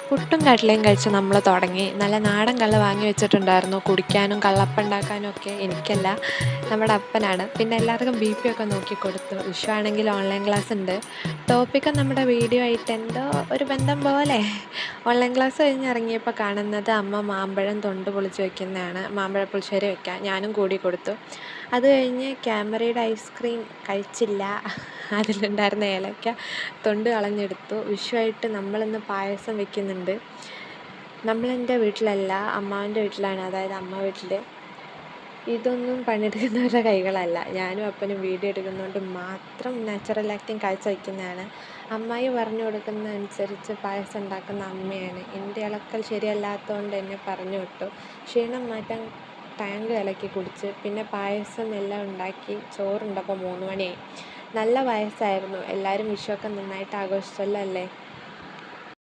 പുട്ടും കടലയും കഴിച്ച് നമ്മൾ തുടങ്ങി. നല്ല നാടൻ കള്ള് വാങ്ങി വെച്ചിട്ടുണ്ടായിരുന്നു കുടിക്കാനും കള്ളപ്പം ഉണ്ടാക്കാനും ഒക്കെ. എനിക്കല്ല, നമ്മുടെ അപ്പനാണ്. പിന്നെ എല്ലാവർക്കും ബി പി ഒക്കെ നോക്കി കൊടുത്തു. വിഷു ആണെങ്കിൽ ഓൺലൈൻ ക്ലാസ് ഉണ്ട്. ടോപ്പിക്ക് നമ്മുടെ വീഡിയോ ആയിട്ട് എന്തോ ഒരു ബന്ധം പോലെ. ഓൺലൈൻ ക്ലാസ് കഴിഞ്ഞ് ഇറങ്ങിയപ്പോൾ കാണുന്നത് അമ്മ മാമ്പഴം തൊണ്ട് പൊളിച്ച് വെക്കുന്നതാണ്. മാമ്പഴ പുളിശ്ശേരി വെക്കാൻ ഞാനും കൂടി കൊടുത്തു. അത് കഴിഞ്ഞ് ക്യാമറയുടെ ഐസ്ക്രീം കഴിച്ചില്ല. അതിലുണ്ടായിരുന്ന ഏലക്ക തൊണ്ട് കളഞ്ഞെടുത്തു. വിഷുവായിട്ട് നമ്മളിന്ന് പായസം വെക്കുന്നുണ്ട്. നമ്മളെൻ്റെ വീട്ടിലല്ല, അമ്മാവൻ്റെ വീട്ടിലാണ്, അതായത് അമ്മ വീട്ടിൽ. ഇതൊന്നും പണിയെടുക്കുന്നവരുടെ കൈകളല്ല. ഞാനും അപ്പനും വീഡിയോ എടുക്കുന്നതുകൊണ്ട് മാത്രം നാച്ചുറൽ ആക്ടിങ് കാഴ്ച വയ്ക്കുന്നതാണ്. അമ്മായി പറഞ്ഞു കൊടുക്കുന്ന അനുസരിച്ച് പായസം ഉണ്ടാക്കുന്ന അമ്മയാണ്. എൻ്റെ ഇളക്കൽ ശരിയല്ലാത്തതുകൊണ്ട് എന്നെ പറഞ്ഞു വിട്ടു. ക്ഷീണം മാറ്റാൻ ടാങ്ക് കലക്കി കുടിച്ച് പിന്നെ പായസം എല്ലാം ഉണ്ടാക്കി ചോറുണ്ടപ്പോൾ 3 മണിയായി. നല്ല പായസമായിരുന്നു. എല്ലാവരും വിഷുവൊക്കെ നന്നായിട്ട് ആഘോഷിച്ചല്ലോ അല്ലേ?